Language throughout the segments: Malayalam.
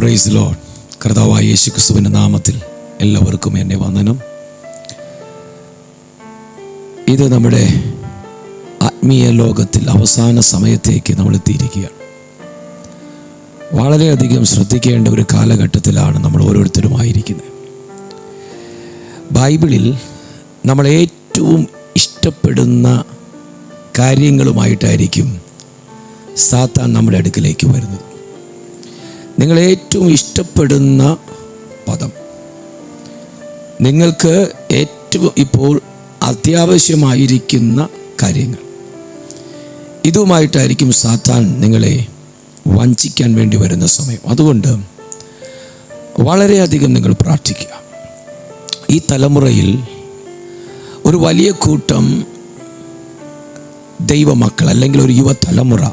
Praise Lord. കർത്താവായ യേശു ക്രിസ്തുവിൻ്റെ നാമത്തിൽ എല്ലാവർക്കും എൻ്റെ വന്ദനം. ഇത് നമ്മുടെ ആത്മീയ ലോകത്തിൽ അവസാന സമയത്തേക്ക് നമ്മൾ എത്തിയിരിക്കുകയാണ്. വളരെയധികം ശ്രദ്ധിക്കേണ്ട ഒരു കാലഘട്ടത്തിലാണ് നമ്മൾ ഓരോരുത്തരുമായിരിക്കുന്നത്. ബൈബിളിൽ നമ്മൾ ഏറ്റവും ഇഷ്ടപ്പെടുന്ന കാര്യങ്ങളുമായിട്ടായിരിക്കും സാത്താൻ നമ്മുടെ അടുക്കിലേക്ക് വരുന്നത്. നിങ്ങൾ ഏറ്റവും ഇഷ്ടപ്പെടുന്ന പദം, നിങ്ങൾക്ക് ഏറ്റവും ഇപ്പോൾ അത്യാവശ്യമായിരിക്കുന്ന കാര്യങ്ങൾ, ഇതുമായിട്ടായിരിക്കും സാത്താൻ നിങ്ങളെ വഞ്ചിക്കാൻ വേണ്ടി വരുന്ന സമയം. അതുകൊണ്ട് വളരെയധികം നിങ്ങൾ പ്രാർത്ഥിക്കുക. ഈ തലമുറയിൽ ഒരു വലിയ കൂട്ടം ദൈവമക്കൾ അല്ലെങ്കിൽ ഒരു യുവതലമുറ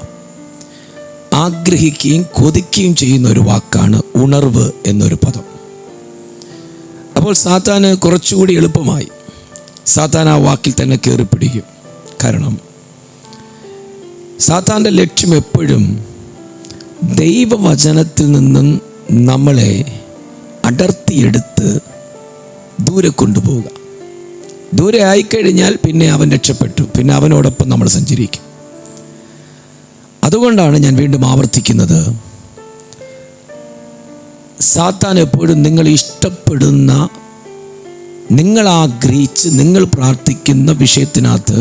ആഗ്രഹിക്കുകയും കൊതിക്കുകയും ചെയ്യുന്ന ഒരു വാക്കാണ് ഉണർവ് എന്നൊരു പദം. അപ്പോൾ സാത്താന് കുറച്ചുകൂടി എളുപ്പമായി സാത്താൻ ആ വാക്കിൽ തന്നെ കയറി പിടിക്കും. കാരണം സാത്താൻ്റെ ലക്ഷ്യം എപ്പോഴും ദൈവവചനത്തിൽ നിന്നും നമ്മളെ അടർത്തിയെടുത്ത് ദൂരെ കൊണ്ടുപോവുക. ദൂരെ ആയിക്കഴിഞ്ഞാൽ പിന്നെ അവൻ രക്ഷപ്പെട്ടു, പിന്നെ അവനോടൊപ്പം നമ്മൾ സഞ്ചരിക്കും. അതുകൊണ്ടാണ് ഞാൻ വീണ്ടും ആവർത്തിക്കുന്നത്, സാത്താൻ എപ്പോഴും നിങ്ങൾ ഇഷ്ടപ്പെടുന്ന, നിങ്ങൾ ആഗ്രഹിച്ച് നിങ്ങൾ പ്രാർത്ഥിക്കുന്ന വിഷയത്തിനകത്ത്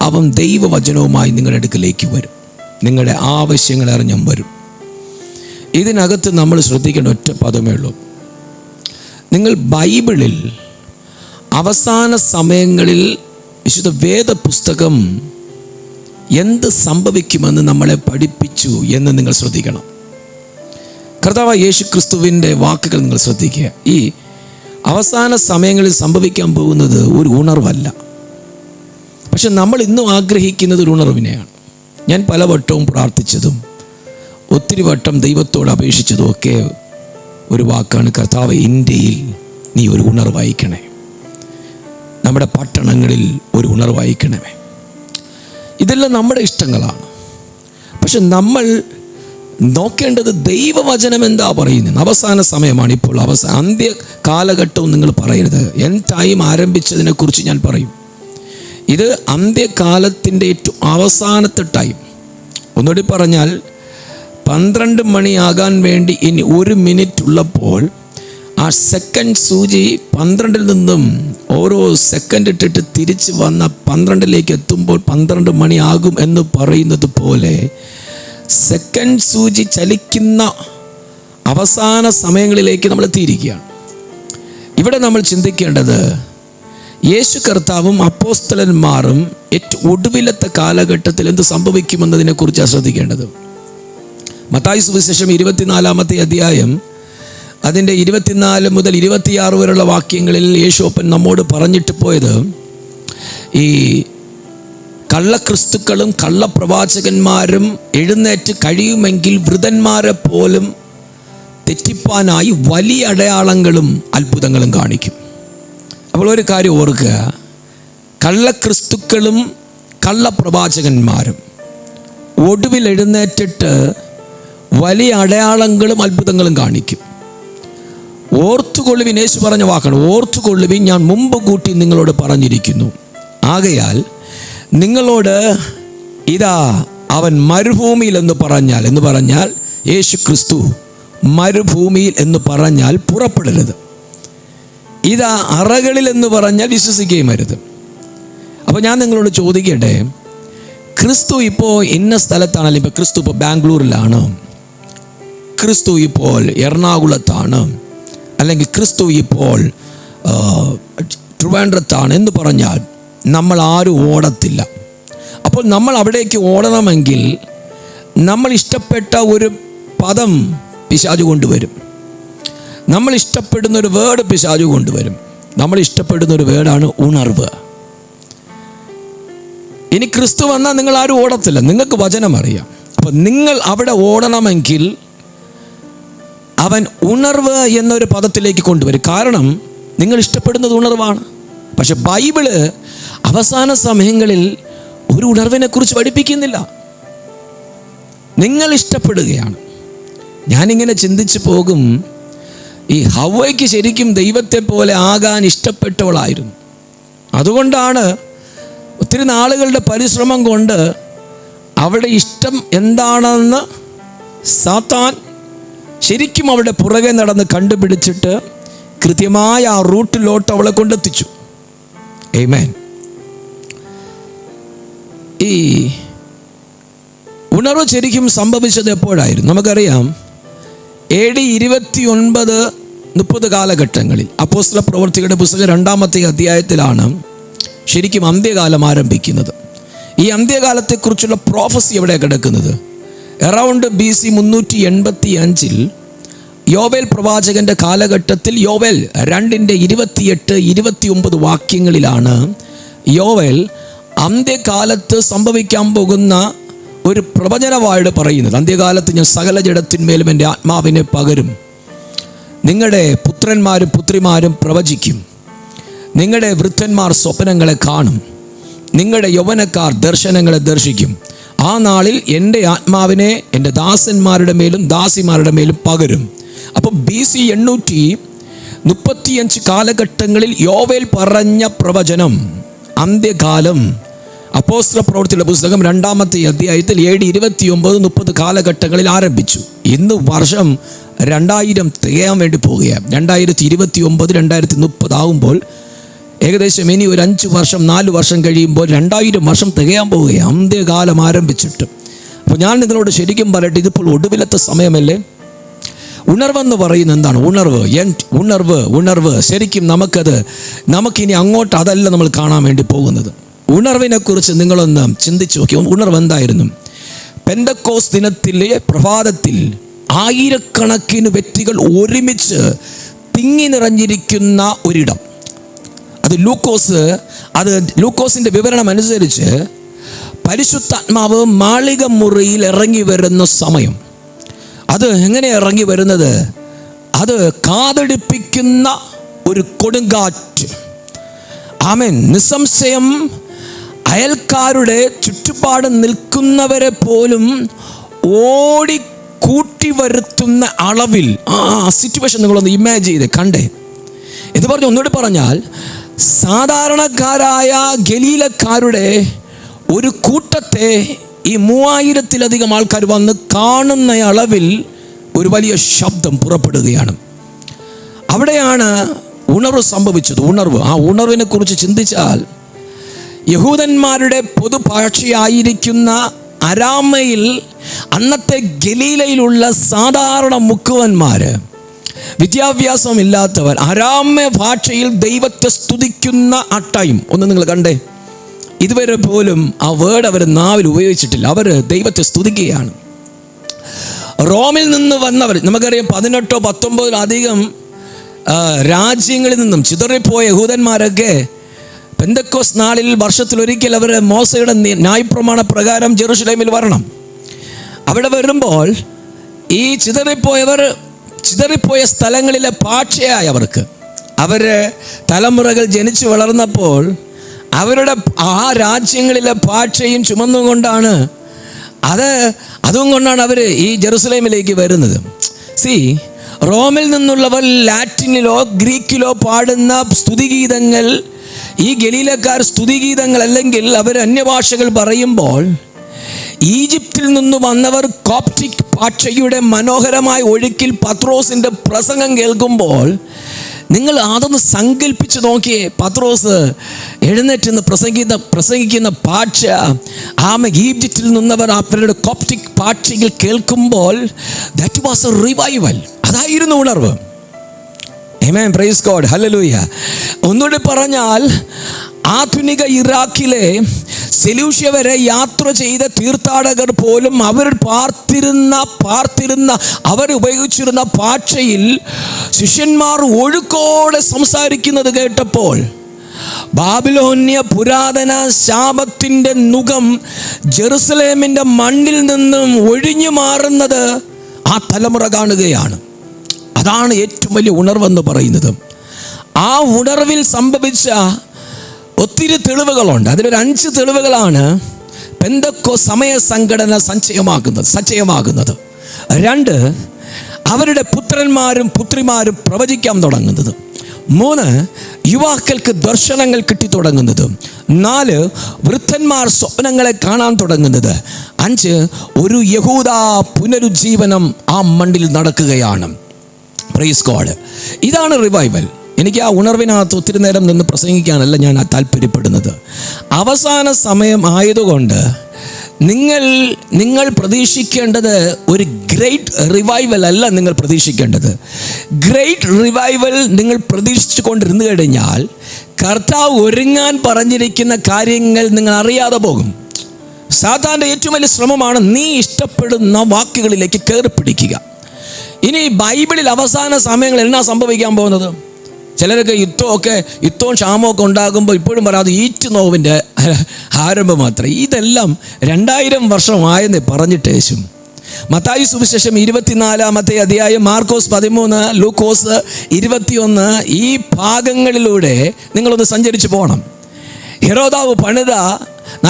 അവൻ ദൈവവചനവുമായി നിങ്ങളുടെ അടുക്കലേക്ക് വരും. നിങ്ങളുടെ ആവശ്യങ്ങൾ അറിഞ്ഞും വരും. ഇതിനകത്ത് നമ്മൾ ശ്രദ്ധിക്കേണ്ട ഒറ്റ പദമേ ഉള്ളൂ. നിങ്ങൾ ബൈബിളിൽ അവസാന സമയങ്ങളിൽ വിശുദ്ധ വേദപുസ്തകം എന്ത് സംഭവിക്കുമെന്ന് നമ്മളെ പഠിപ്പിച്ചു എന്ന് നിങ്ങൾ ശ്രദ്ധിക്കണം. കർത്താവായ യേശു ക്രിസ്തുവിൻ്റെ വാക്കുകൾ നിങ്ങൾ ശ്രദ്ധിക്കുക. ഈ അവസാന സമയങ്ങളിൽ സംഭവിക്കാൻ പോകുന്നത് ഒരു ഉണർവല്ല, പക്ഷെ നമ്മൾ ഇന്നും ആഗ്രഹിക്കുന്നത് ഒരു ഉണർവിനെയാണ്. ഞാൻ പലവട്ടവും പ്രാർത്ഥിച്ചതും ഒത്തിരി വട്ടം ദൈവത്തോട് അപേക്ഷിച്ചതും ഒക്കെ ഒരു വാക്കാണ്, കർത്താവ് ഇന്ത്യയിൽ നീ ഒരു ഉണർവയക്കണേ, നമ്മുടെ പട്ടണങ്ങളിൽ ഒരു ഉണർവയക്കണമേ. ഇതെല്ലാം നമ്മുടെ ഇഷ്ടങ്ങളാണ്. പക്ഷെ നമ്മൾ നോക്കേണ്ടത് ദൈവവചനം എന്താ പറയുന്നത്. അവസാന സമയമാണ് ഇപ്പോൾ, അന്ത്യ കാലഘട്ടവും നിങ്ങൾ പറയരുത്. ടൈം ആരംഭിച്ചതിനെ കുറിച്ച് ഞാൻ പറയും. ഇത് അന്ത്യകാലത്തിൻ്റെ ഏറ്റവും അവസാനത്തെ ടൈം. ഒന്നുകൂടി പറഞ്ഞാൽ 12 മണിയാകാൻ വേണ്ടി ഇനി 1 മിനിറ്റ് ഉള്ളപ്പോൾ ആ സെക്കൻഡ് സൂചി 12-ൽ നിന്നും ഓരോ സെക്കൻഡ് ഇട്ടിട്ട് തിരിച്ച് വന്ന 12-ലേക്ക് എത്തുമ്പോൾ 12 മണിയാകും എന്ന് പറയുന്നത് പോലെ സെക്കൻഡ് സൂചി ചലിക്കുന്ന അവസാന സമയങ്ങളിലേക്ക് നമ്മൾ എത്തിയിരിക്കുകയാണ്. ഇവിടെ നമ്മൾ ചിന്തിക്കേണ്ടത്, യേശു കർത്താവും അപ്പോസ്തലന്മാരും ഏറ്റവും ഒടുവിലത്തെ കാലഘട്ടത്തിൽ എന്ത് സംഭവിക്കുമെന്നതിനെ കുറിച്ചാണ് ശ്രദ്ധിക്കേണ്ടത്. മത്തായി സുവിശേഷം 24-ാമത്തെ അധ്യായം അതിൻ്റെ 24 മുതൽ 26 വരെയുള്ള വാക്യങ്ങളിൽ യേശുപ്പൻ നമ്മോട് പറഞ്ഞിട്ട് പോയത്, ഈ കള്ളക്രിസ്തുക്കളും കള്ളപ്രവാചകന്മാരും എഴുന്നേറ്റ് കഴിയുമെങ്കിൽ വൃതന്മാരെ പോലും തെറ്റിപ്പാനായി വലിയ അടയാളങ്ങളും അത്ഭുതങ്ങളും കാണിക്കും. അപ്പോൾ ഒരു കാര്യം ഓർക്കുക, കള്ളക്രിസ്തുക്കളും കള്ളപ്രവാചകന്മാരും ഒടുവിൽ എഴുന്നേറ്റിട്ട് വലിയ അടയാളങ്ങളും അത്ഭുതങ്ങളും കാണിക്കും. ഓർത്തുകൊള്ളുവിൻ, യേശു പറഞ്ഞ വാക്കാണ്, ഓർത്തുകൊള്ളുവിൻ, ഞാൻ മുമ്പ് കൂട്ടി നിങ്ങളോട് പറഞ്ഞിരിക്കുന്നു. ആകയാൽ നിങ്ങളോട് ഇതാ അവൻ മരുഭൂമിയിൽ എന്ന് പറഞ്ഞാൽ യേശു ക്രിസ്തു മരുഭൂമിയിൽ എന്ന് പറഞ്ഞാൽ പുറപ്പെടരുത്. ഇതാ അറകളിൽ എന്ന് പറഞ്ഞാൽ വിശ്വസിക്കുകയും അരുത്. അപ്പോൾ ഞാൻ നിങ്ങളോട് ചോദിക്കട്ടെ, ക്രിസ്തു ഇപ്പോൾ ഇന്ന സ്ഥലത്താണല്ലോ. ഇപ്പോൾ ക്രിസ്തു ഇപ്പോൾ ബാംഗ്ലൂരിലാണ്, ക്രിസ്തു ഇപ്പോൾ എറണാകുളത്താണ്, അല്ലെങ്കിൽ ക്രിസ്തു ഇപ്പോൾ ട്രിവാൻഡ്രത്താണ് എന്ന് പറഞ്ഞാൽ നമ്മൾ ആരും ഓടത്തില്ല. അപ്പോൾ നമ്മൾ അവിടേക്ക് ഓടണമെങ്കിൽ നമ്മൾ ഇഷ്ടപ്പെട്ട ഒരു പദം പിശാചു കൊണ്ടുവരും. നമ്മൾ ഇഷ്ടപ്പെടുന്ന ഒരു വേർഡ് പിശാചു കൊണ്ടുവരും. നമ്മൾ ഇഷ്ടപ്പെടുന്ന ഒരു വേർഡാണ് ഉണർവ്. ഇനി ക്രിസ്തു വന്നാൽ നിങ്ങൾ ആരും ഓടത്തില്ല, നിങ്ങൾക്ക് വചനം അറിയാം. അപ്പം നിങ്ങൾ അവിടെ ഓടണമെങ്കിൽ അവൻ ഉണർവ് എന്നൊരു പദത്തിലേക്ക് കൊണ്ടുവരും. കാരണം നിങ്ങൾ ഇഷ്ടപ്പെടുന്നത് ഉണർവാണ്. പക്ഷെ ബൈബിള് അവസാന സമയങ്ങളിൽ ഒരു ഉണർവിനെ കുറിച്ച് പഠിപ്പിക്കുന്നില്ല. നിങ്ങൾ ഇഷ്ടപ്പെടുകയാണ്. ഞാനിങ്ങനെ ചിന്തിച്ചു പോകും, ഈ ഹവ്വയ്ക്ക് ശരിക്കും ദൈവത്തെ പോലെ ആകാൻ ഇഷ്ടപ്പെട്ടവളായിരുന്നു. അതുകൊണ്ടാണ് ഒത്തിരി നാളുകളുടെ പരിശ്രമം കൊണ്ട് അവളുടെ ഇഷ്ടം എന്താണെന്ന് സാത്താൻ ശരിക്കും അവളുടെ പുറകെ നടന്ന് കണ്ടുപിടിച്ചിട്ട് കൃത്യമായ ആ റൂട്ടിലോട്ട് അവളെ കൊണ്ടെത്തിച്ചു. ആമേൻ. ഈ ഉണർവ് ശരിക്കും സംഭവിച്ചത് എപ്പോഴായിരുന്നു? നമുക്കറിയാം, AD 29-30 കാലഘട്ടങ്ങളിൽ അപ്പോസ്തല പ്രവൃത്തികളുടെ പുസ്തകം 2-ാമത്തെ അധ്യായത്തിലാണ് ശരിക്കും അന്ത്യകാലം ആരംഭിക്കുന്നത്. ഈ അന്ത്യകാലത്തെക്കുറിച്ചുള്ള പ്രോഫസി എവിടെ കിടക്കുന്നത്? അറൗണ്ട് BC 385 യോവേൽ പ്രവാചകന്റെ കാലഘട്ടത്തിൽ യോവേൽ 2:28-29 വാക്യങ്ങളിലാണ് യോവേൽ അന്ത്യകാലത്ത് സംഭവിക്കാൻ പോകുന്ന ഒരു പ്രവചനമായിട്ട് പറയുന്നത്. അന്ത്യകാലത്ത് ഞാൻ സകല ജഡത്തിന്മേലും എൻ്റെ ആത്മാവിനെ പകരും, നിങ്ങളുടെ പുത്രന്മാരും പുത്രിമാരും പ്രവചിക്കും, നിങ്ങളുടെ വൃദ്ധന്മാർ സ്വപ്നങ്ങളെ കാണും, നിങ്ങളുടെ യൗവനക്കാർ ദർശനങ്ങളെ ദർശിക്കും. ആ നാളിൽ എൻ്റെ ആത്മാവിനെ എൻ്റെ ദാസന്മാരുടെ മേലും ദാസിമാരുടെ മേലും പകരും. അപ്പോൾ BC 835 കാലഘട്ടങ്ങളിൽ യോവേൽ പറഞ്ഞ പ്രവചനം അന്ത്യകാലം അപ്പോസ്തല പ്രവൃത്തിയുടെ പുസ്തകം 2-ാമത്തെ അധ്യായത്തിൽ AD 29-30 കാലഘട്ടങ്ങളിൽ ആരംഭിച്ചു. ഇന്ന് വർഷം 2000 തികയാൻ വേണ്ടി പോവുകയാണ്. 2029-2030 ആകുമ്പോൾ ഏകദേശം ഇനി ഒരു 5 വർഷം 4 വർഷം കഴിയുമ്പോൾ 2000 വർഷം തികയാൻ പോവുകയാണ് അന്ത്യകാലം ആരംഭിച്ചിട്ട്. അപ്പോൾ ഞാൻ നിങ്ങളോട് ശരിക്കും പറയട്ടെ, ഇതിപ്പോൾ ഒടുവിലത്തെ സമയമല്ലേ? ഉണർവെന്ന് പറയുന്നത് എന്താണ്? ഉണർവ് ശരിക്കും നമുക്കിനി അങ്ങോട്ട് അതല്ല നമ്മൾ കാണാൻ വേണ്ടി പോകുന്നത്. ഉണർവിനെ കുറിച്ച് നിങ്ങളൊന്ന് ചിന്തിച്ചു നോക്കി. ഉണർവ് എന്തായിരുന്നു? പെന്തക്കോസ് ദിനത്തിലെ പ്രഭാതത്തിൽ ആയിരക്കണക്കിന് വ്യക്തികൾ ഒരുമിച്ച് തിങ്ങി നിറഞ്ഞിരിക്കുന്ന ഒരിടം. അത് ലൂക്കോസിൻ്റെ വിവരണം അനുസരിച്ച് പരിശുദ്ധാത്മാവ് മാളിക മുറിയിൽ ഇറങ്ങി വരുന്ന സമയം. അത് എങ്ങനെ ഇറങ്ങി വരുന്നത്? അത് കാതടിപ്പിക്കുന്ന ഒരു കൊടുങ്കാറ്റ്. ആമേൻ. നിസ്സംശയം അയൽക്കാരുടെ ചുറ്റുപാട് നിൽക്കുന്നവരെ പോലും ഓടി കൂട്ടി വരുത്തുന്ന അളവിൽ ആ സിറ്റുവേഷൻ നിങ്ങളൊന്ന് ഇമാജിൻ ചെയ്ത് കണ്ടേ. ഇത് പറഞ്ഞ് ഒന്നുകൂടി പറഞ്ഞാൽ, സാധാരണക്കാരായ ഗലീലക്കാരുടെ ഒരു കൂട്ടത്തെ ഈ 3000-ലധികം ആൾക്കാർ വന്ന് കാണുന്ന അളവിൽ ഒരു വലിയ ശബ്ദം പുറപ്പെടുകയാണ്. അവിടെയാണ് ഉണർവ് സംഭവിച്ചത്. ആ ഉണർവിനെ കുറിച്ച് ചിന്തിച്ചാൽ, യഹൂദന്മാരുടെ പൊതുഭാഷയായിരിക്കുന്ന അരാമയിൽ അന്നത്തെ ഗലീലയിലുള്ള സാധാരണ മുക്കുവന്മാർ, വിദ്യാഭ്യാസമില്ലാത്തവർ, അരാമ്യ ഭാഷയിൽ ദൈവത്തെ സ്തുതിക്കുന്ന ആ ടൈം ഒന്ന് നിങ്ങൾ കണ്ടേ. ഇതുവരെ പോലും ആ വേർഡ് അവർ നാവിൽ ഉപയോഗിച്ചിട്ടില്ല. അവർ ദൈവത്തെ സ്തുതിക്കുകയാണ്. റോമിൽ നിന്ന് വന്നവർ, നമുക്കറിയാം 18-19 രാജ്യങ്ങളിൽ നിന്നും ചിതറിപ്പോയ യഹൂദന്മാരൊക്കെ പെന്തക്കോസ് നാളിൽ വർഷത്തിലൊരിക്കൽ അവർ മോശയുടെ ന്യായപ്രമാണ പ്രകാരം ജെറുസലേമിൽ വരണം. അവിടെ വരുമ്പോൾ ഈ ചിതറിപ്പോയ സ്ഥലങ്ങളിലെ ഭാഷയായവർക്ക്, അവരെ തലമുറകൾ ജനിച്ചു വളർന്നപ്പോൾ അവരുടെ ആ രാജ്യങ്ങളിലെ ഭാഷയും ചുമന്നുകൊണ്ടാണ് അതുകൊണ്ടാണ് അവർ ഈ ജെറുസലേമിലേക്ക് വരുന്നത്. റോമിൽ നിന്നുള്ളവർ ലാറ്റിനിലോ ഗ്രീക്കിലോ പാടുന്ന സ്തുതിഗീതങ്ങൾ, ഈ ഗലീലക്കാർ സ്തുതിഗീതങ്ങൾ അല്ലെങ്കിൽ അവർ അന്യഭാഷകൾ പറയുമ്പോൾ, ഈജിപ്തിൽ നിന്ന് വന്നവർ കോപ്റ്റിക് ഭാഷയുടെ മനോഹരമായ ഒഴുക്കിൽ പത്രോസിൻ്റെ പ്രസംഗം കേൾക്കുമ്പോൾ നിങ്ങൾ അതൊന്ന് സങ്കല്പിച്ച് നോക്കിയേ. പത്രോസ് എഴുന്നേറ്റ് നിന്ന് പ്രസംഗിക്കുന്ന ഭാഷ ഈജിപ്തിൽ നിന്നവർ അവരുടെ കോപ്റ്റിക് ഭാഷയിൽ കേൾക്കുമ്പോൾ ദാറ്റ് വാസ് എ റിവൈവൽ. അതായിരുന്നു ഉണർവ്. ആമേൻ. Praise God. ഹല്ലേലൂയ. ഒന്നുകൂടി പറഞ്ഞാൽ, ആധുനിക ഇറാഖിലെ സെലൂഷ്യ വരെ യാത്ര ചെയ്ത തീർത്ഥാടകർ പോലും അവർ അവർ ഉപയോഗിച്ചിരുന്ന ഭാഷയിൽ ശിഷ്യന്മാർ ഒഴുക്കോടെ സംസാരിക്കുന്നത് കേട്ടപ്പോൾ ബാബിലോന്യ പുരാതന ശാപത്തിൻ്റെ നുകം ജെറുസലേമിൻ്റെ മണ്ണിൽ നിന്നും ഒഴിഞ്ഞു മാറുന്നത് ആ തലമുറ കാണുകയാണ്. അതാണ് ഏറ്റവും വലിയ ഉണർവെന്ന് പറയുന്നത്. ആ ഉണർവിൽ സംഭവിച്ച ഒത്തിരി തെളിവുകളുണ്ട്. അതിലൊരു 5 തെളിവുകളാണ് പെന്തക്കോസ് സമയ സംഘടന സജ്ജയമാകുന്നത്. 2, അവരുടെ പുത്രന്മാരും പുത്രിമാരും പ്രവചിക്കാൻ തുടങ്ങുന്നത്. 3, യുവാക്കൾക്ക് ദർശനങ്ങൾ കിട്ടിത്തുടങ്ങുന്നത്. 4, വൃദ്ധന്മാർ സ്വപ്നങ്ങളെ കാണാൻ തുടങ്ങുന്നത്. 5, ഒരു യഹൂദ പുനരുജ്ജീവനം ആ മണ്ണിൽ നടക്കുകയാണ്. Praise God. ഇതാണ് റിവൈവൽ. എനിക്ക് ആ ഉണർവിനകത്ത് ഒത്തിരി നേരം നിന്ന് പ്രസംഗിക്കാനല്ല ഞാൻ താല്പര്യപ്പെടുന്നത്. അവസാന സമയം ആയതുകൊണ്ട് നിങ്ങൾ പ്രതീക്ഷിക്കേണ്ടത് ഒരു ഗ്രേറ്റ് റിവൈവൽ അല്ല. നിങ്ങൾ പ്രതീക്ഷിക്കേണ്ടത് ഗ്രേറ്റ് റിവൈവൽ നിങ്ങൾ പ്രതീക്ഷിച്ചു കൊണ്ടിരുന്നു കഴിഞ്ഞാൽ കർത്താവ് ഒരുങ്ങാൻ പറഞ്ഞിരിക്കുന്ന കാര്യങ്ങൾ നിങ്ങൾ അറിയാതെ പോകും. സാത്താൻ്റെ ഏറ്റവും വലിയ ശ്രമമാണ് നീ ഇഷ്ടപ്പെടുന്ന വാക്കുകളിലേക്ക് കയറി പിടിക്കുക. ഇനി ബൈബിളിൽ അവസാന സമയങ്ങൾ എന്നാ സംഭവിക്കാൻ പോകുന്നത്? ചിലരൊക്കെ യുദ്ധവും ക്ഷാമമൊക്കെ ഉണ്ടാകുമ്പോൾ ഇപ്പോഴും പറയാതെ ഈറ്റ് നോവിൻ്റെ ആരംഭം മാത്രം. ഇതെല്ലാം 2000 വർഷമായെന്ന് പറഞ്ഞിട്ട് യേശു. മത്തായി സുവിശേഷം 24-ാമത്തെ അധ്യായം, മാർക്കോസ് 13, ലൂക്കോസ് 21, ഈ ഭാഗങ്ങളിലൂടെ നിങ്ങളൊന്ന് സഞ്ചരിച്ച് പോകണം. ഹെരോദാവ് പണിത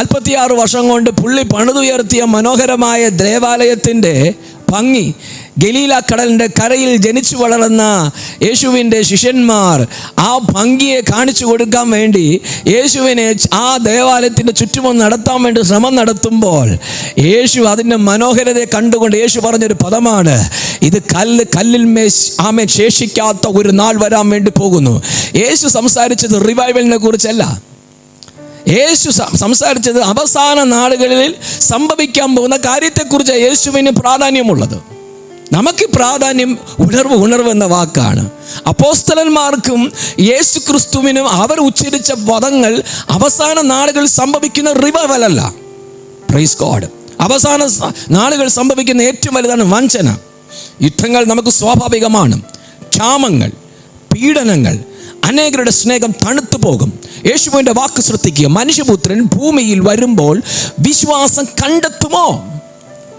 46 വർഷം കൊണ്ട് പുള്ളി പണിതുയർത്തിയ മനോഹരമായ ദേവാലയത്തിൻ്റെ ഭംഗി, ഗലീല കടലിൻ്റെ കരയിൽ ജനിച്ചു വളർന്ന യേശുവിൻ്റെ ശിഷ്യന്മാർ ആ ഭംഗിയെ കാണിച്ചു കൊടുക്കാൻ വേണ്ടി യേശുവിനെ ആ ദേവാലയത്തിൻ്റെ ചുറ്റുമൊന്ന് നടത്താൻ വേണ്ടി ശ്രമം നടത്തുമ്പോൾ യേശു അതിൻ്റെ മനോഹരതയെ കണ്ടുകൊണ്ട് യേശു പറഞ്ഞൊരു പദമാണ്, ഇത് കല്ലിൽ ശേഷിക്കാത്ത ഒരു നാൾ വരാൻ വേണ്ടി പോകുന്നു. യേശു സംസാരിച്ചത് റിവൈവലിനെ കുറിച്ചല്ല. യേശു സംസാരിച്ചത് അവസാന നാളുകളിൽ സംഭവിക്കാൻ പോകുന്ന കാര്യത്തെക്കുറിച്ച് യേശുവിന് പ്രാധാന്യമുള്ളത്. നമുക്ക് പ്രാധാന്യം ഉണർവ് എന്ന വാക്കാണ്. അപ്പോസ്തലന്മാർക്കും യേശു ക്രിസ്തുവിനും അവർ ഉച്ചരിച്ച പദങ്ങൾ അവസാന നാളുകളിൽ സംഭവിക്കുന്ന റിവൈവൽ അല്ല. Praise God. അവസാന നാളുകൾ സംഭവിക്കുന്ന ഏറ്റവും വലുതാണ് വഞ്ചന. യുദ്ധങ്ങൾ നമുക്ക് സ്വാഭാവികമാണ്. ക്ഷാമങ്ങൾ, പീഡനങ്ങൾ, അനേകരുടെ സ്നേഹം തണുത്തു പോകും. യേശുവിൻ്റെ വാക്ക് ശ്രദ്ധിക്കുക, മനുഷ്യപുത്രൻ ഭൂമിയിൽ വരുമ്പോൾ വിശ്വാസം കണ്ടെത്തുമോ?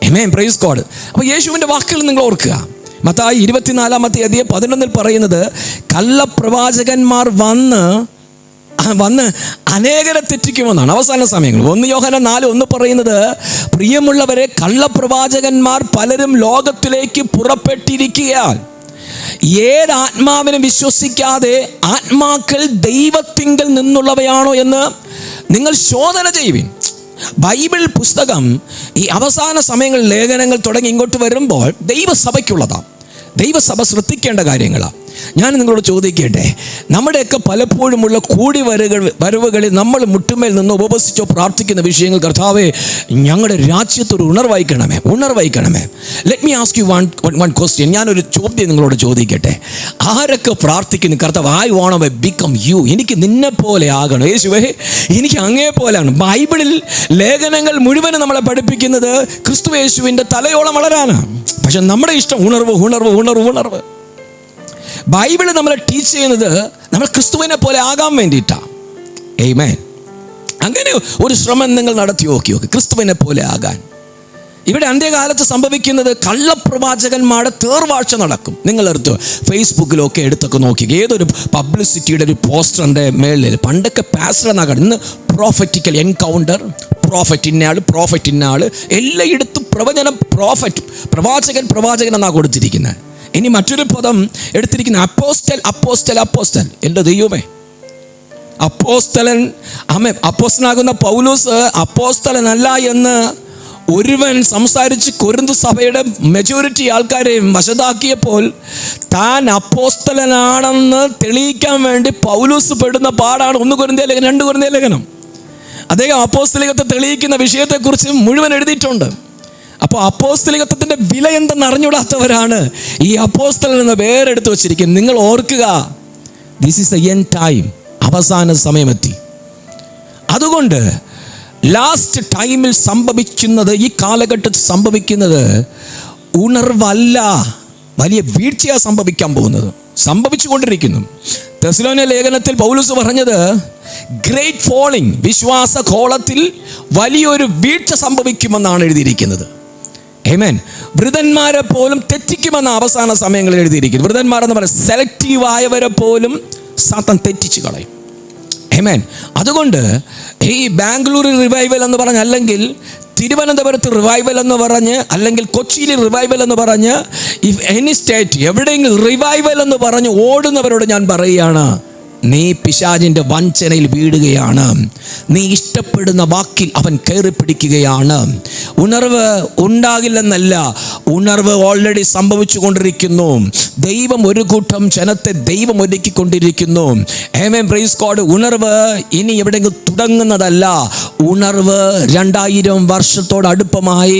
ആമേൻ, പ്രൈസ് ഗോഡ്. അപ്പോൾ യേശുവിൻ്റെ വാക്കുകൾ നിങ്ങൾ ഓർക്കുക. മത്തായി 24-ാമത്തെ അധ്യായം 11 പറയുന്നത്, കള്ളപ്രവാചകന്മാർ വന്ന് അനേകരെ തെറ്റിക്കുമെന്നാണ് അവസാന സമയങ്ങൾ. 1 യോഹന്നാൻ 4:1 പറയുന്നത്, പ്രിയമുള്ളവരെ, കള്ളപ്രവാചകന്മാർ പലരും ലോകത്തിലേക്ക് പുറപ്പെട്ടിരിക്കുകയാൽ ഏതാത്മാവിനെ വിശ്വസിക്കാതെ ആത്മാക്കൾ ദൈവത്തിങ്കൽ നിന്നുള്ളവയാണോ എന്ന് നിങ്ങൾ ശോധന ചെയ്യുവിൻ. ബൈബിൾ പുസ്തകം ഈ അവസാന സമയങ്ങളിൽ ലേഖനങ്ങൾ തുടങ്ങി ഇങ്ങോട്ട് വരുമ്പോൾ ദൈവസഭയ്ക്കുള്ളതാണ്. ദൈവസഭ ശ്രദ്ധിക്കേണ്ട കാര്യങ്ങളാണ്. ഞാൻ നിങ്ങളോട് ചോദിക്കട്ടെ, നമ്മുടെയൊക്കെ പലപ്പോഴുമുള്ള വരവുകളിൽ നമ്മൾ മുട്ടുമേൽ നിന്ന് ഉപവസിച്ചോ പ്രാർത്ഥിക്കുന്ന വിഷയങ്ങൾ, കർത്താവേ ഞങ്ങളുടെ രാജ്യത്തൊരു ഉണർവൈക്കണമേ. Let me ask you one question. ഞാനൊരു ചോദ്യം നിങ്ങളോട് ചോദിക്കട്ടെ. ആരൊക്കെ പ്രാർത്ഥിക്കുന്നു, കർത്താവ് I want to become you, എനിക്ക് നിന്നെ പോലെ ആകണം യേശുവേ, എനിക്ക് അങ്ങേ പോലെയാണ്. ബൈബിളിൽ ലേഖനങ്ങൾ മുഴുവനും നമ്മളെ പഠിപ്പിക്കുന്നത് ക്രിസ്തു യേശുവിൻ്റെ തലയോളം വളരാനാണ്. പക്ഷെ നമ്മുടെ ഇഷ്ടം ഉണർവ്. ബൈബിൾ നമ്മളെ ടീച്ച് ചെയ്യുന്നത് നമ്മൾ ക്രിസ്തുവിനെ പോലെ ആകാൻ വേണ്ടിയിട്ടാണ്. ആമേൻ. അങ്ങനെ ഒരു ശ്രമം നിങ്ങൾ നടത്തി നോക്കി ക്രിസ്തുവിനെ പോലെ ആകാൻ. ഇവിടെ അന്ത്യകാലത്ത് സംഭവിക്കുന്നത് കള്ളപ്രവാചകന്മാരുടെ തേർവാഴ്ച നടക്കും. നിങ്ങളെടുത്ത് ഫേസ്ബുക്കിലൊക്കെ എടുത്തൊക്കെ നോക്കി, ഏതൊരു പബ്ലിസിറ്റിയുടെ ഒരു പോസ്റ്ററിൻ്റെ മേളിൽ പണ്ടൊക്കെ പാസ്റ്റർ എന്നാണ്, ഇന്ന് പ്രോഫറ്റിക്കൽ എൻകൗണ്ടർ, പ്രോഫറ്റ് ഇന്നയാൾ എല്ലായിടത്തും പ്രവാചകൻ എന്നാണ് കൊടുത്തിരിക്കുന്നത്. ഇനി മറ്റൊരു പദം എടുത്തിരിക്കുന്ന അപ്പോസ്റ്റൽ. എൻ്റെ ദൈവമേ, അപ്പോസ്തലനാകുന്ന പൗലോസ് അപ്പോസ്തലനല്ല എന്ന് ഒരുവൻ സംസാരിച്ച് കൊരിന്ത് സഭയുടെ മെജോറിറ്റി ആൾക്കാരെയും വശതാക്കിയപ്പോൾ താൻ അപ്പോസ്തലനാണെന്ന് തെളിയിക്കാൻ വേണ്ടി പൗലോസ് പെടുന്ന പാടാണ് 1 കൊരിന്ത്യർ ലേഖനം, 2 കൊരിന്ത്യർ ലേഖനം. അദ്ദേഹം അപ്പോസ്തലികത്തെ തെളിയിക്കുന്ന വിഷയത്തെക്കുറിച്ച് മുഴുവൻ എഴുതിയിട്ടുണ്ട്. അപ്പോൾ അപ്പോസ്തലികത്വത്തിൻ്റെ വില എന്തെന്ന് അറിഞ്ഞുകൂടാത്തവരാണ് ഈ അപ്പോസ്തലൻ എന്ന പേരെടുത്ത് വച്ചിരിക്കുന്നത്. നിങ്ങൾ ഓർക്കുക, this is A end time. അവസാന സമയമെത്തി. അതുകൊണ്ട് ലാസ്റ്റ് ടൈമിൽ സംഭവിക്കുന്നത്, ഈ കാലഘട്ടത്തിൽ സംഭവിക്കുന്നത് ഉണർവല്ല, വലിയ വീഴ്ചയാണ് സംഭവിക്കാൻ പോകുന്നത്, സംഭവിച്ചുകൊണ്ടിരിക്കുന്നു. തെസ്സലോനിയ ലേഖനത്തിൽ പൗലോസ് പറഞ്ഞത് ഗ്രേറ്റ് ഫോളിങ്, വിശ്വാസകോളത്തിൽ വലിയൊരു വീഴ്ച സംഭവിക്കുമെന്നാണ് എഴുതിയിരിക്കുന്നത്. ആമേൻ. വൃതന്മാരെ പോലും തെറ്റിക്കുമെന്ന് അവസാന സമയങ്ങളിൽ എഴുതിയിരിക്കുന്നു. വൃതന്മാരെന്ന് പറയുന്നത് സെലക്റ്റീവായവരെ പോലും സാത്താൻ തെറ്റിച്ച് കളയും. ആമേൻ. അതുകൊണ്ട് ഈ ബാംഗ്ലൂർ റിവൈവൽ എന്ന് പറഞ്ഞ, അല്ലെങ്കിൽ തിരുവനന്തപുരത്ത് റിവൈവൽ എന്ന് പറഞ്ഞ്, അല്ലെങ്കിൽ കൊച്ചിയിൽ റിവൈവൽ എന്ന് പറഞ്ഞ്, ഇഫ് എനി സ്റ്റേറ്റ് എവിടെയെങ്കിലും റിവൈവൽ എന്ന് പറഞ്ഞ് ഓടുന്നവരോട് ഞാൻ പറയുകയാണ്, നീ പിശാചിൻ്റെ വഞ്ചനയിൽ വീഴുകയാണ്. നീ ഇഷ്ടപ്പെടുന്ന വാക്കിൽ അവൻ കയറി പിടിക്കുകയാണ്. ഉണർവ് ഉണ്ടാകില്ലെന്നല്ല, ഉണർവ് ഓൾറെഡി സംഭവിച്ചു കൊണ്ടിരിക്കുന്നു. ദൈവം ഒരു കൂട്ടം ജനത്തെ ദൈവം ഒരുക്കിക്കൊണ്ടിരിക്കുന്നു. ആമേൻ, പ്രൈസ് ഗോഡ്. ഉണർവ് ഇനി എവിടെയെങ്കിലും തുടങ്ങുന്നതല്ല. ഉണർവ് 2000 വർഷത്തോടടുപ്പമായി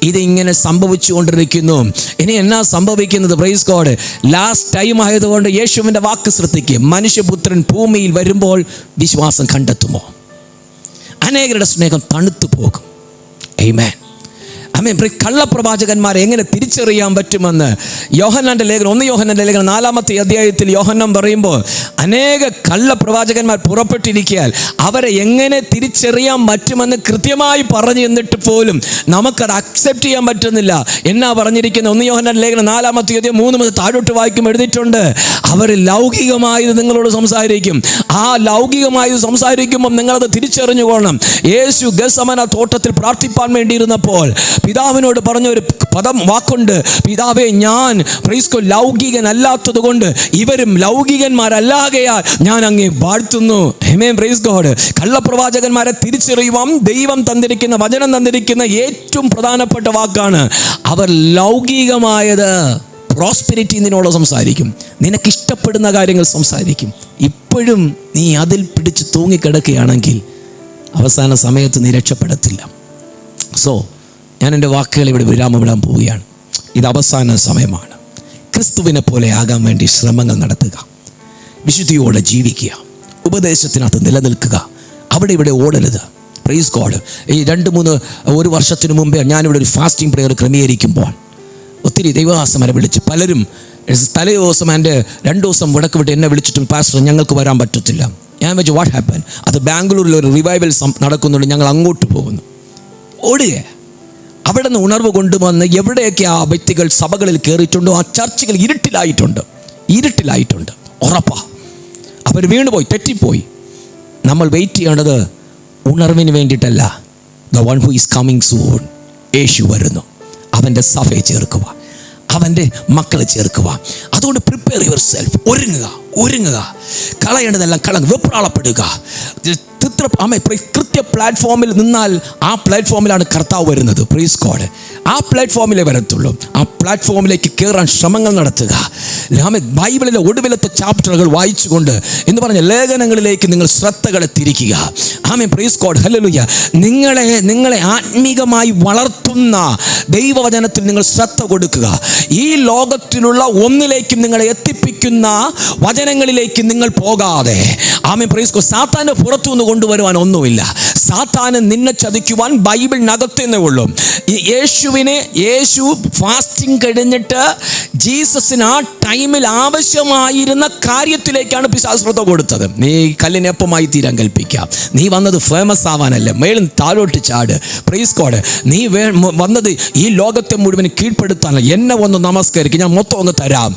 ഇതിങ്ങനെ സംഭവിച്ചു കൊണ്ടിരിക്കുന്നു. ഇനി എന്നാ സംഭവിക്കുന്നത്? Praise God. ലാസ്റ്റ് ടൈം ആയതുകൊണ്ട് യേശുവിൻ്റെ വാക്ക് ശ്രദ്ധിക്കുക. മനുഷ്യപുത്രൻ ഭൂമിയിൽ വരുമ്പോൾ വിശ്വാസം കണ്ടെത്തുമോ? അനേകരുടെ സ്നേഹം തണുത്തു പോകും. ആമേൻ, ആമേൻ. കള്ളപ്രവാചകന്മാരെ എങ്ങനെ തിരിച്ചറിയാൻ പറ്റുമെന്ന് യോഹന്നാന്റെ ലേഖനം 1 യോഹന്നാന്റെ ലേഖനം 4-ാമത്തെ അധ്യായത്തിൽ യോഹന്നാൻ പറയുമ്പോൾ, അനേക കള്ളപ്രവാചകന്മാർ പുറപ്പെട്ടിരിക്കാൻ അവരെ എങ്ങനെ തിരിച്ചറിയാൻ പറ്റുമെന്ന് കൃത്യമായി പറഞ്ഞു എന്നിട്ട് പോലും നമുക്കത് അക്സെപ്റ്റ് ചെയ്യാൻ പറ്റുന്നില്ല. എന്നാ പറഞ്ഞിരിക്കുന്നത്? 1 യോഹന്നാന്റെ ലേഖനം 4-ാമത്തെ അധ്യായം 3 മുതൽ താഴോട്ട് വായിക്കും എഴുതിയിട്ടുണ്ട്, അവർ ലൗകികമായത് നിങ്ങളോട് സംസാരിക്കും. ആ ലൗകികമായത് സംസാരിക്കുമ്പോൾ നിങ്ങളത് തിരിച്ചറിഞ്ഞുകൊള്ളണം. യേശു ഗെത്സമന തോട്ടത്തിൽ പ്രാർത്ഥിപ്പാൻ വേണ്ടിയിരുന്നപ്പോൾ പിതാവിനോട് പറഞ്ഞ ഒരു വാക്കുണ്ട്, പിതാവേ, ഞാൻ ലൗകികനല്ലാത്തത് കൊണ്ട് ഇവരും ലൗകികന്മാരല്ലാകയാൽ ഞാൻ അങ്ങേ വാഴ്ത്തുന്നു. ആമേൻ, പ്രൈസ് ഗോഡ്. കള്ളപ്രവാചകന്മാരെ തിരിച്ചറിയുവാൻ ദൈവം തന്നിരിക്കുന്ന, വചനം തന്നിരിക്കുന്ന ഏറ്റവും പ്രധാനപ്പെട്ട വാക്കാണ്, അവർ ലൗകികമായത്, പ്രോസ്പെരിറ്റി നിന്നോട് സംസാരിക്കും. നിനക്കിഷ്ടപ്പെടുന്ന കാര്യങ്ങൾ സംസാരിക്കും. ഇപ്പോഴും നീ അതിൽ പിടിച്ച് തൂങ്ങിക്കിടക്കുകയാണെങ്കിൽ അവസാന സമയത്ത് നീ രക്ഷപ്പെടത്തില്ല. സോ ഞാൻ എൻ്റെ വാക്കുകൾ ഇവിടെ വിരാമമിടാൻ പോവുകയാണ്. ഇത് അവസാന സമയമാണ്. ക്രിസ്തുവിനെ പോലെ ആകാൻ വേണ്ടി ശ്രമങ്ങൾ നടത്തുക, വിശുദ്ധിയോടെ ജീവിക്കുക, ഉപദേശത്തിനകത്ത് നിലനിൽക്കുക, അവിടെ ഇവിടെ ഓടരുത്. Praise God. ഈ 1 വർഷത്തിന് മുമ്പേ ഞാനിവിടെ ഒരു ഫാസ്റ്റിംഗ് പ്രെയർ ക്രമീകരിക്കുമ്പോൾ ഒത്തിരി ദൈവദാസന്മാരെ വിളിച്ച് പലരും തലേ ദിവസം എൻ്റെ 2 ദിവസം മുടക്ക് വിട്ട് എന്നെ വിളിച്ചിട്ടും, പാസ്റ്റർ ഞങ്ങൾക്ക് വരാൻ പറ്റത്തില്ല. ഞാൻ വെച്ചു, വാട്ട് ഹാപ്പൻ? അത് ബാംഗ്ലൂരിൽ ഒരു റിവൈവൽ നടക്കുന്നുണ്ട്, ഞങ്ങൾ അങ്ങോട്ട് പോകുന്നു. ഓടുക. അവിടെ നിന്ന് ഉണർവ് കൊണ്ടുവന്ന് എവിടെയൊക്കെ ആ വ്യക്തികൾ സഭകളിൽ കയറിയിട്ടുണ്ടോ ആ ചർച്ചകൾ ഇരുട്ടിലായിട്ടുണ്ട്. ഉറപ്പാ അവർ വീണുപോയി, തെറ്റിപ്പോയി. നമ്മൾ വെയിറ്റ് ചെയ്യേണ്ടത് ഉണർവിന് വേണ്ടിയിട്ടല്ല. The one who is coming soon. യേശു വരുന്നു. അവൻ്റെ സഭയെ ചേർക്കുക, അവൻ്റെ മക്കളെ ചേർക്കുക. അതുകൊണ്ട് പ്രിപ്പയർ യുവർ സെൽഫ്. ഒരുങ്ങുക. കളയേണ്ടതെല്ലാം വെപ്രാളപ്പെടുക. കൃത്യ പ്ലാറ്റ്ഫോമിൽ നിന്നാൽ ആ പ്ലാറ്റ്ഫോമിലാണ് കർത്താവ് വരുന്നത്. Praise God. ആ പ്ലാറ്റ്ഫോമിലേ വരത്തുള്ളൂ. ആ പ്ലാറ്റ്ഫോമിലേക്ക് കയറാൻ ശ്രമങ്ങൾ നടത്തുക. ബൈബിളിലെ ഒടുവിലത്തെ ചാപ്റ്ററുകൾ വായിച്ചുകൊണ്ട് എന്ന് പറഞ്ഞ ലേഖനങ്ങളിലേക്ക് നിങ്ങൾ ശ്രദ്ധകളെ തിരിക്കുക. ആമേൻ, പ്രൈസ് ഗോഡ്, ഹല്ലേലൂയ. നിങ്ങളെ ആത്മീകമായി വളർത്തുന്ന ദൈവവചനത്തിൽ നിങ്ങൾ ശ്രദ്ധ കൊടുക്കുക. ഈ ലോകത്തിലുള്ള ഒന്നിലേക്കും നിങ്ങളെ എത്തിപ്പിക്കുന്ന വചനങ്ങളിലേക്ക് നിങ്ങൾ പോകാതെ, ആമേൻ, പ്രൈസ് ഗോഡ്. സാത്താനെ പുറത്തുനിന്ന് കൊണ്ടുവരുവാൻ ഒന്നുമില്ല. സാത്താന് നിന്നെ ചതിക്കുവാൻ ബൈബിളിനകത്തേ ഉള്ളൂ. യേശു ഫാസ്റ്റിംഗ് കഴിഞ്ഞിട്ട് ജീസസിന് ആ ടൈമിൽ ആവശ്യമായിരുന്ന കാര്യത്തിലേക്കാണ് പിശാച് ശ്രദ്ധ കൊടുത്തത്. നീ കല്ലിനെപ്പമായി തീരാൻ കൽപ്പിക്കാം. നീ വന്നത് ഫേമസ് ആവാനല്ല, മേലും താഴോട്ട് ചാട്. Praise God. നീ വന്നത് ഈ ലോകത്തെ മുഴുവൻ കീഴ്പ്പെടുത്താനല്ല. എന്നെ ഒന്ന് നമസ്കരിക്കും, ഞാൻ മൊത്തം ഒന്ന് തരാം.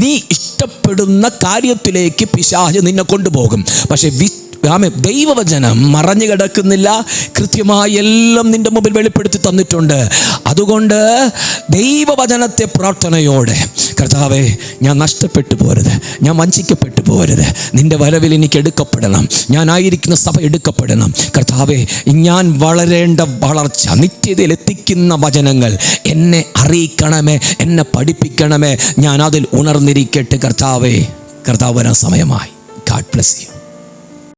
നീ ഇഷ്ടപ്പെടുന്ന കാര്യത്തിലേക്ക് പിശാച് നിന്നെ കൊണ്ടുപോകും. പക്ഷെ ദൈവവചനം മറഞ്ഞു കിടക്കുന്നില്ല. കൃത്യമായി എല്ലാം നിന്റെ മുമ്പിൽ വെളിപ്പെടുത്തി തന്നിട്ടുണ്ട്. അതുകൊണ്ട് ദൈവവചനത്തെ പ്രാർത്ഥനയോടെ, കർത്താവേ, ഞാൻ നഷ്ടപ്പെട്ടു പോരുത്, ഞാൻ വഞ്ചിക്കപ്പെട്ടു പോരുത്, നിന്റെ വരവിൽ എനിക്ക് എടുക്കപ്പെടണം, ഞാനായിരിക്കുന്ന സഭ എടുക്കപ്പെടണം. കർത്താവേ, ഞാൻ വളരേണ്ട വളർച്ച, നിത്യതയിൽ എത്തിക്കുന്ന വചനങ്ങൾ എന്നെ അറിയിക്കണമേ, എന്നെ പഠിപ്പിക്കണമേ. ഞാൻ അതിൽ ഉണർന്നിരിക്കട്ടെ. കർത്താവ് വരാൻ സമയമായി. God bless you.